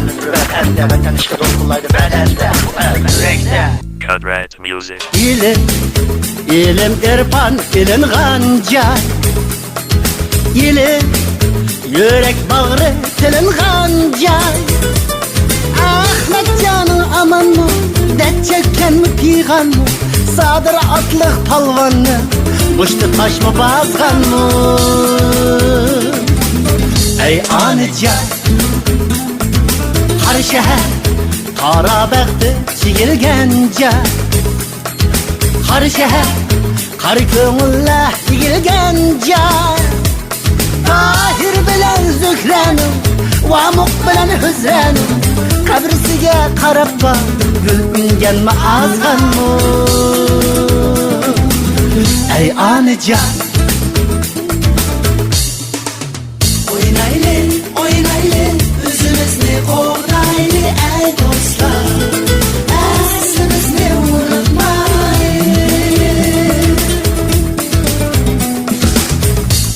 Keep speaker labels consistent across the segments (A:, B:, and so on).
A: adamni vatanda vatan ishga to'lqinlaydi badanda yurakda
B: Codred Music.
C: İlim irfan ilinganca, ilim yürek bağrı tilinganca. Ahmet canın aman mı, dert çeken mi piygan mı, sadır atlık palvanı, muştu taş mı bazgan mı? Ey anican, har şehir qara bəxti çigilgence, har şehir qar köngülle çigilgence. Tahir bilen Zührenim, Vamuk bilen Hüzrenim, kabrisiga qarab bak, gül ungan mı azgan mı? Ey anican, oynayli, oynayli, özümüzni qo'g'dayli ey do'stlar, aslimizni unutmaylik.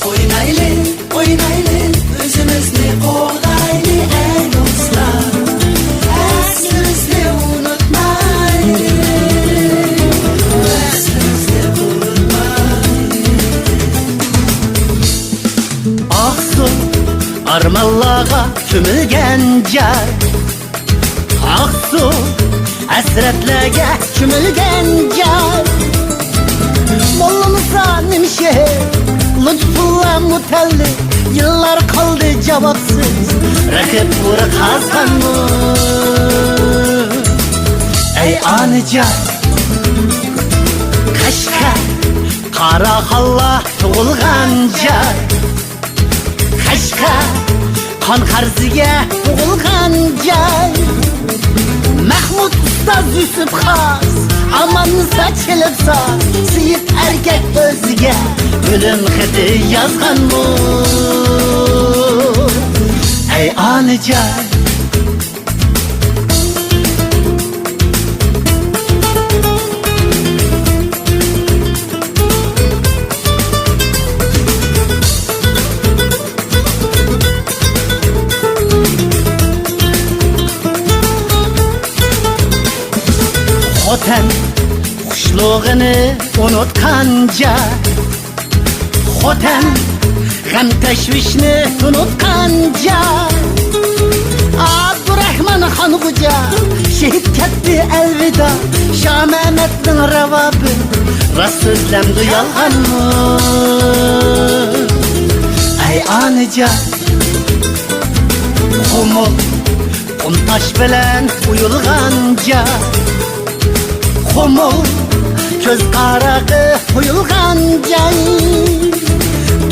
C: Oynayli, oynayli, özümüzni qo'g'dayli ey do'stlar, aslimizni unutmaylik, aslimizni unutmaylik. Aksu armallaga cho'milganja, Aksu hasratlarga cho'milganja. Mollamisan nimshehir Lutfulla Mutalli, yıllar kaldı cevapsız, rakip vura kazgan mı? Ey anican, Kaşgar qara halla tug'ilganja, Kaşgar qon qarziga tug'ilganja. Mahmud Ustaz Yusuf Xas, amansa çelipsa, siyip erkek özüge ölüm xati yazgan mı? Ey anican, Xotin xushlig'ini unutganja, Xotin g'am tashvishni unutganja. Abdurahmon Xonxo'ja shehid ketdi elvida, Shah Mehmetning ravobi rost so'zlamdi yolg'onmi? Ey anijan, qumul qum tosh bilan uyulganja, Qumul ko'z qarag'i qo'yilganja.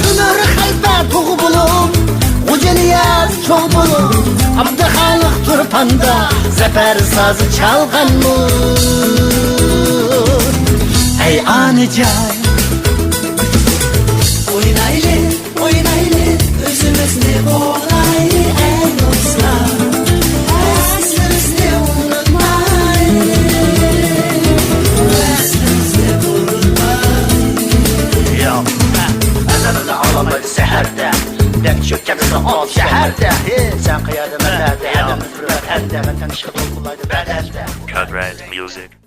C: Tunur qalba tug' bo'lib, G'ujaniyat cho'g' bo'lib, Abduxoliq turpanda zafar sozi chalganmi? Ey anijan, oynayli, oynayli, o'zimizni qo'g'dayli ey do'stlar, aslimizni seherde, dert çökkenisi alt şehirde. Sen kıyardı melerde, adamın vatanda, vatan işe to'lqinlaydi badanda.
B: Codred Music.